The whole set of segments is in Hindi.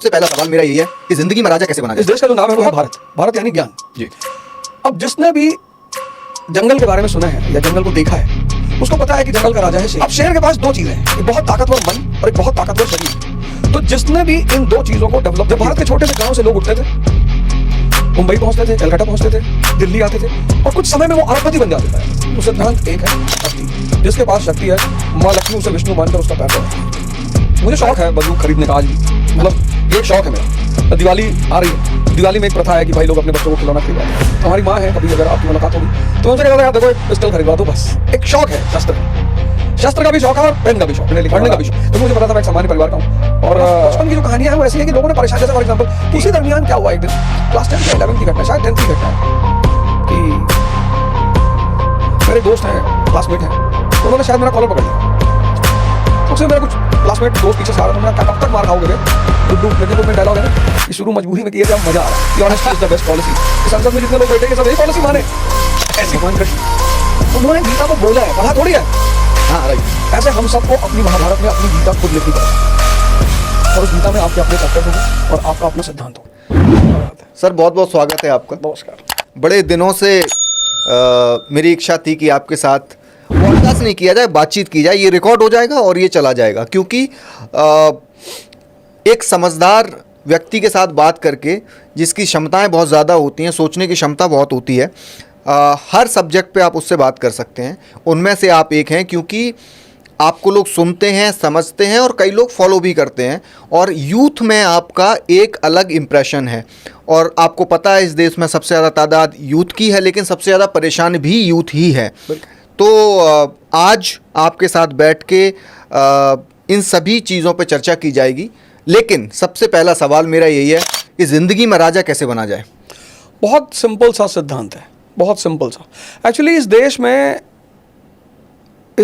सबसे पहला सवाल मेरा यही है कि जिंदगी में राजा कैसे बना जाए। इस देश का जो नाम है वो है भारत। भारत यानी ज्ञान जी। अब जिसने भी जंगल के बारे में सुना है या जंगल को देखा है उसको पता है कि जंगल का राजा है शेर। अब शेर के पास दो चीजें हैं, एक बहुत ताकतवर मन और एक बहुत ताकतवर शरीर। तो जिसने भी इन दो चीजों को डेवलप, जब भारत के छोटे से गांव से लोग उठते थे, मुंबई पहुंचते थे, कलकत्ता पहुंचते थे, दिल्ली आते थे और कुछ समय में वो अरबपति बन जाते थे। तो सिद्धांत एक है शक्ति। जिसके पास शक्ति है माँ लक्ष्मी उसे विष्णु मानकर उसका पैर दबाएगी। मुझे शौक है बंदूक खरीदने का आज भी, मतलब एक शौक है मेरा। दिवाली आ रही है, दिवाली में एक प्रथा है कि भाई लोग अपने बच्चों को खिलौना खरीदवाते हैं। हमारी माँ है, कभी अगर आपकी मुलाकात होगी तो उनसे कहता है देखो एक पिस्टल खरीदवा दो, बस एक शौक है। शस्त्र का भी शौक है और पेन का भी शौक, पढ़ने का भी शौक। तो मुझे पता था मैं एक सामान्य परिवार का हूँ और बचपन की जो कहानियां हैं वो ऐसी है कि लोगों ने परेशान, जैसे फॉर एग्जांपल इसी दरमियान क्या हुआ एक दिन क्लास 10 या 11 की घटना, शायद 10 की घटना है कि मेरे दोस्त हैं, क्लासमेट हैं, तो उन्होंने शायद मेरा कॉलर पकड़ लिया। उससे मेरा कुछ क्लासमेट दोस्त पीछे से आ रहा था, मैंने कब तक मार खाओगे गुड्डू, मेरे को डायलॉग है ना कि शुरू मजबूरी में किए थे, अब मजा आ रहा है। Honesty is the best policy. इस संसद में जितने लोग बैठे सब यही पॉलिसी माने, ऐसी मान कृष्ण उन्होंने गीता को बोला है, पढ़ा थोड़ी है। हाँ राइट। ऐसे हम सबको अपनी महाभारत में अपनी गीता खुद लिखनी पड़ेगी और उस गीता में आपके अपने कर्तव्य होंगे और आपका अपना सिद्धांत हो। सर बहुत बहुत स्वागत है आपका। नमस्कार। बड़े दिनों से मेरी इच्छा थी कि आपके साथ पॉडकास्ट नहीं किया जाए, बातचीत की जाए। ये रिकॉर्ड हो जाएगा और ये चला जाएगा, क्योंकि एक समझदार व्यक्ति के साथ बात करके जिसकी क्षमताएं बहुत ज़्यादा होती हैं, सोचने की क्षमता बहुत होती है, हर सब्जेक्ट पे आप उससे बात कर सकते हैं। उनमें से आप एक हैं, क्योंकि आपको लोग सुनते हैं, समझते हैं और कई लोग फॉलो भी करते हैं। और यूथ में आपका एक अलग इम्प्रेशन है और आपको पता है इस देश में सबसे ज़्यादा तादाद यूथ की है, लेकिन सबसे ज़्यादा परेशान भी यूथ ही है। तो आज आपके साथ बैठ के इन सभी चीज़ों पे चर्चा की जाएगी। लेकिन सबसे पहला सवाल मेरा यही है कि ज़िंदगी में राजा कैसे बना जाए। बहुत सिंपल सा सिद्धांत है, बहुत सिंपल सा। एक्चुअली इस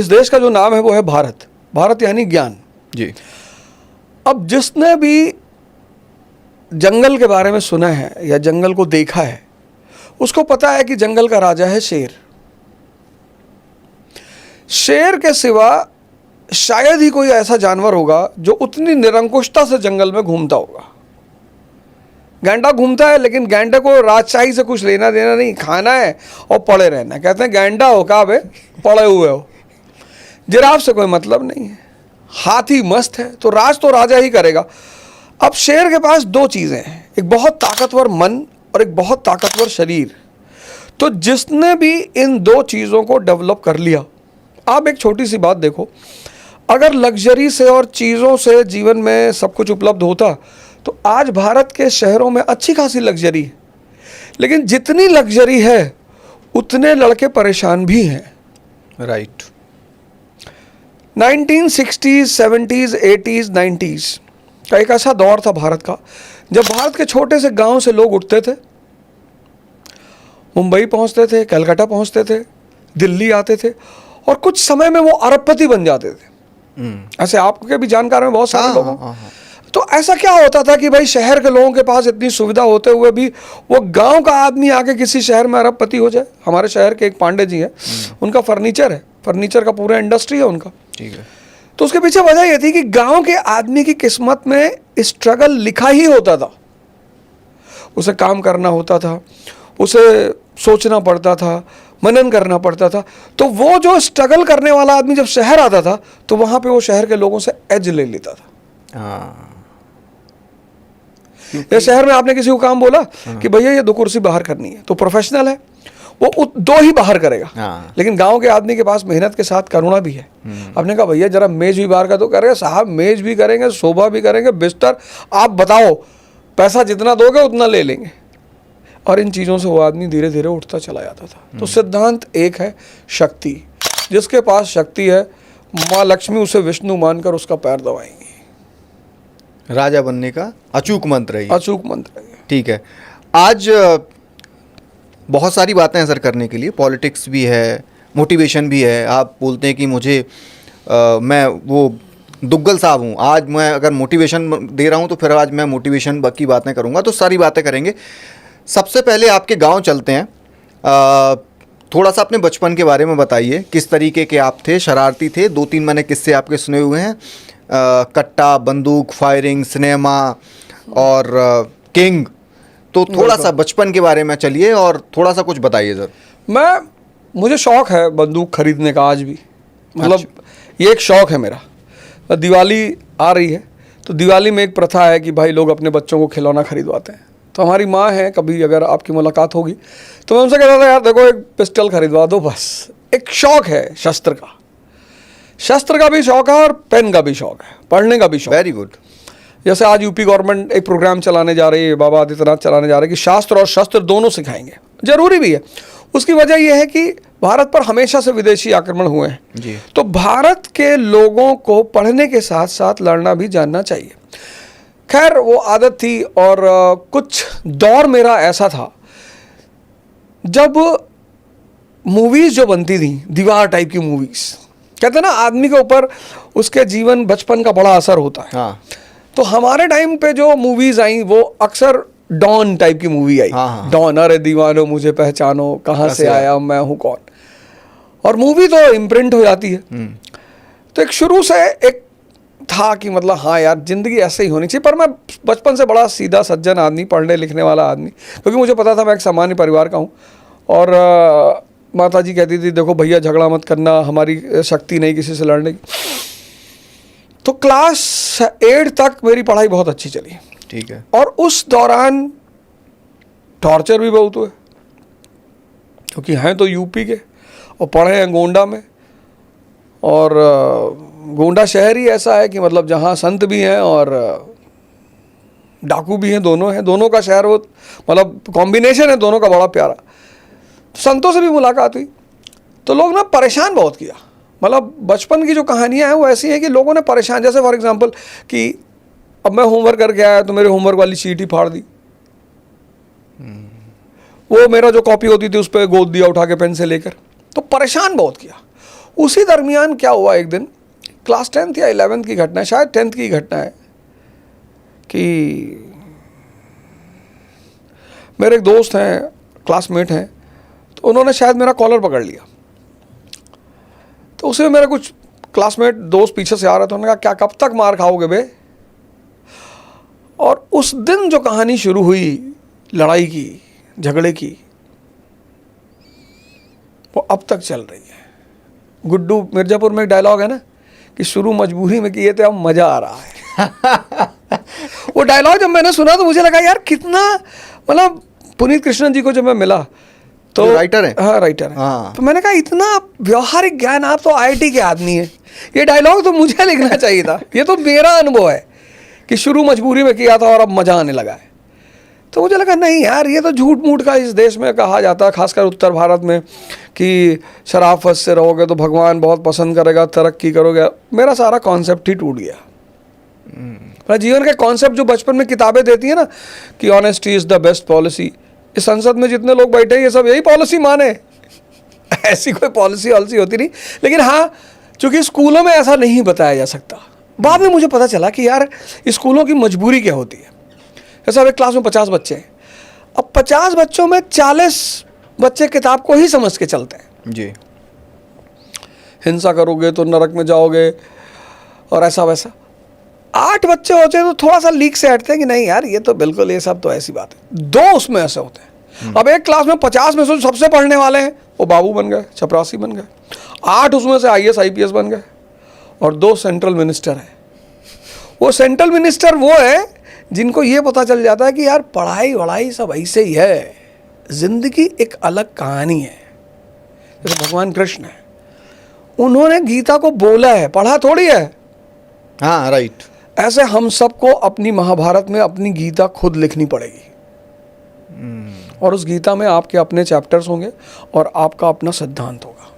देश का जो नाम है वो है भारत। भारत यानी ज्ञान जी। अब जिसने भी जंगल के बारे में सुना है या जंगल को देखा है उसको पता है कि जंगल का राजा है शेर। शेर के सिवा शायद ही कोई ऐसा जानवर होगा जो उतनी निरंकुशता से जंगल में घूमता होगा। गैंडा घूमता है लेकिन गैंडे को राजशाही से कुछ लेना देना नहीं, खाना है और पड़े रहना। कहते हैं गैंडा हो का बे, पड़े हुए हो। जिराफ से कोई मतलब नहीं है। हाथी मस्त है तो राजा ही करेगा। अब शेर के पास दो चीज़ें हैं, एक बहुत ताकतवर मन और एक बहुत ताकतवर शरीर। तो जिसने भी इन दो चीज़ों को डेवलप कर लिया, आप एक छोटी सी बात देखो, अगर लग्जरी से और चीज़ों से जीवन में सब कुछ उपलब्ध होता तो आज भारत के शहरों में अच्छी खासी लग्जरी है, लेकिन जितनी लग्जरी है उतने लड़के परेशान भी हैं। Right. 1960s, 70s, 80s, 90s का एक ऐसा दौर था भारत का जब भारत के छोटे से गांव से लोग उठते थे, मुंबई पहुंचते थे, कलकत्ता पहुंचते थे, दिल्ली आते थे और कुछ समय में वो अरबपति बन जाते थे। ऐसे आपके भी जानकार में बहुत सारे लोग हैं। तो ऐसा क्या होता था कि भाई शहर के लोगों के पास इतनी सुविधा होते हुए भी वो गांव का आदमी आके किसी शहर में अरबपति हो जाए। हमारे शहर के एक पांडे जी हैं, उनका फर्नीचर है, फर्नीचर का पूरा इंडस्ट्री है उनका। ठीक है। तो उसके पीछे वजह ये थी कि गांव के आदमी की किस्मत में स्ट्रगल लिखा ही होता था। उसे काम करना होता था, उसे सोचना पड़ता था, मनन करना पड़ता था। तो वो जो स्ट्रगल करने वाला आदमी जब शहर आता था तो वहां पे वो शहर के लोगों से एज ले लेता था। या शहर में आपने किसी को काम बोला कि भैया ये 2 कुर्सी बाहर करनी है, तो प्रोफेशनल है वो 2 ही बाहर करेगा। लेकिन गांव के आदमी के पास मेहनत के साथ करुणा भी है। आपने कहा भैया जरा मेज भी बाहर का तो करेगा साहब, मेज भी करेंगे, सोफा भी करेंगे, बिस्तर आप बताओ, पैसा जितना दोगे उतना ले लेंगे। और इन चीज़ों से वो आदमी धीरे धीरे उठता चला जाता था। तो सिद्धांत एक है शक्ति। जिसके पास शक्ति है माँ लक्ष्मी उसे विष्णु मानकर उसका पैर दबाएंगी। राजा बनने का अचूक मंत्र है। अचूक मंत्र है। ठीक है। आज बहुत सारी बातें हैं सर करने के लिए, पॉलिटिक्स भी है, मोटिवेशन भी है। आप बोलते हैं कि मुझे मैं वो दुग्गल साहब हूँ, आज मैं अगर मोटिवेशन दे रहा हूँ तो फिर आज मैं मोटिवेशन की बातें करूँगा। तो सारी बातें करेंगे। सबसे पहले आपके गांव चलते हैं। थोड़ा सा अपने बचपन के बारे में बताइए, किस तरीके के आप थे, शरारती थे? 2-3 मैंने किस्से आपके सुने हुए हैं, कट्टा, बंदूक, फायरिंग, सिनेमा, और किंग, तो थोड़ा सा बचपन के बारे में चलिए और थोड़ा सा कुछ बताइए सर। मुझे शौक है बंदूक खरीदने का आज भी, मतलब ये एक शौक है मेरा। दिवाली आ रही है तो दिवाली में एक प्रथा है कि भाई लोग अपने बच्चों को खिलौना खरीदवाते हैं। तो हमारी माँ है, कभी अगर आपकी मुलाकात होगी तो मैं उनसे कहता था यार देखो एक पिस्टल खरीदवा दो बस। एक शौक है शस्त्र का भी शौक है और पेन का भी शौक है, पढ़ने का भी शौक। Very good. जैसे आज यूपी गवर्नमेंट एक प्रोग्राम चलाने जा रही है, बाबा आदित्यनाथ चलाने जा रहे हैं कि शास्त्र और शस्त्र दोनों सिखाएंगे। जरूरी भी है। उसकी वजह यह है कि भारत पर हमेशा से विदेशी आक्रमण हुए हैं जी। तो भारत के लोगों को पढ़ने के साथ साथ लड़ना भी जानना चाहिए। खैर वो आदत थी और कुछ दौर मेरा ऐसा था जब मूवीज जो बनती थी, दीवार टाइप की मूवीज, कहते हैं ना आदमी के ऊपर उसके जीवन बचपन का बड़ा असर होता है। हाँ। तो हमारे टाइम पे जो मूवीज आई वो अक्सर डॉन टाइप की मूवी आई। हाँ। डॉन, अरे दीवानो मुझे पहचानो, कहाँ से आया मैं हूँ कौन। और मूवी तो इम्प्रिंट हो जाती है। तो एक शुरू से एक था कि मतलब हाँ यार जिंदगी ऐसे ही होनी चाहिए। पर मैं बचपन से बड़ा सीधा सज्जन आदमी, पढ़ने लिखने वाला आदमी, क्योंकि मुझे पता था मैं एक सामान्य परिवार का हूँ। और माता जी कहती थी देखो भैया झगड़ा मत करना, हमारी शक्ति नहीं किसी से लड़ने की। तो क्लास 8 तक मेरी पढ़ाई बहुत अच्छी चली। ठीक है। और उस दौरान टॉर्चर भी बहुत हुए, क्योंकि हैं तो यूपी के और पढ़े हैं गोंडा में। और गोंडा शहर ही ऐसा है कि मतलब जहाँ संत भी हैं और डाकू भी हैं, दोनों का शहर, वो मतलब कॉम्बिनेशन है दोनों का बड़ा प्यारा। संतों से भी मुलाकात हुई तो लोग ना परेशान बहुत किया। मतलब बचपन की जो कहानियाँ हैं वो ऐसी हैं कि लोगों ने परेशान, जैसे फॉर एग्जांपल कि अब मैं होमवर्क करके आया तो मेरे होमवर्क वाली शीट ही फाड़ दी। वो मेरा जो कॉपी होती थी उस पर गोद दिया उठा के पेन से लेकर। तो परेशान बहुत किया। उसी दरमियान क्या हुआ, एक दिन क्लास 10th या 11th की घटना है, शायद 10th की घटना है, कि मेरे एक दोस्त हैं, क्लासमेट हैं, तो उन्होंने शायद मेरा कॉलर पकड़ लिया। तो उसे मेरा कुछ क्लासमेट दोस्त पीछे से आ रहा था, उन्होंने कहा क्या कब तक मार खाओगे बे। और उस दिन जो कहानी शुरू हुई लड़ाई की, झगड़े की, वो अब तक चल रही है। गुड्डू मिर्जापुर में एक डायलॉग है ना कि शुरू मजबूरी में किए थे अब मजा आ रहा है। वो डायलॉग जब मैंने सुना तो मुझे लगा यार कितना, मतलब पुनीत कृष्णन जी को जब मैं मिला तो राइटर है। हाँ राइटर है। हाँ। तो मैंने कहा इतना व्यवहारिक ज्ञान, आप तो आईआईटी के आदमी हैं, ये डायलॉग तो मुझे लिखना चाहिए था। ये तो मेरा अनुभव है कि शुरू मजबूरी में किया था और अब मजा आने लगा है। तो मुझे लगा नहीं यार ये तो झूठ मूठ का इस देश में कहा जाता है, खासकर उत्तर भारत में, कि शराफत से रहोगे तो भगवान बहुत पसंद करेगा, तरक्की करोगे। मेरा सारा कॉन्सेप्ट ही टूट गया। मेरा जीवन का कॉन्सेप्ट जो बचपन में किताबें देती है ना कि honesty is the best policy, इस संसद में जितने लोग बैठे हैं ये सब यही पॉलिसी माने। ऐसी कोई पॉलिसी होती नहीं। लेकिन हाँ, चूंकि स्कूलों में ऐसा नहीं बताया जा सकता। बाद में मुझे पता चला कि यार स्कूलों की मजबूरी क्या होती है। जैसे अब एक क्लास में 50 बच्चे हैं, अब 50 बच्चों में 40 बच्चे किताब को ही समझ के चलते हैं। जी। हिंसा करोगे तो नरक में जाओगे और ऐसा वैसा। 8 बच्चे होते हैं तो थोड़ा सा लीक से हटते हैं कि नहीं यार ये तो बिल्कुल, ये सब तो ऐसी बात है। 2 उसमें ऐसे होते हैं। अब एक क्लास में 50 में से सबसे पढ़ने वाले हैं वो बाबू बन गए, चपरासी बन गए। 8 उसमें से IAS IPS बन गए और 2 सेंट्रल मिनिस्टर हैं। वो सेंट्रल मिनिस्टर वो है जिनको ये पता चल जाता है कि यार पढ़ाई वढ़ाई सब ऐसे ही है, जिंदगी एक अलग कहानी है। जैसे भगवान कृष्ण है, उन्होंने गीता को बोला है, पढ़ा थोड़ी है। हाँ राइट। ऐसे हम सबको अपनी महाभारत में अपनी गीता खुद लिखनी पड़ेगी। और उस गीता में आपके अपने चैप्टर्स होंगे और आपका अपना सिद्धांत होगा।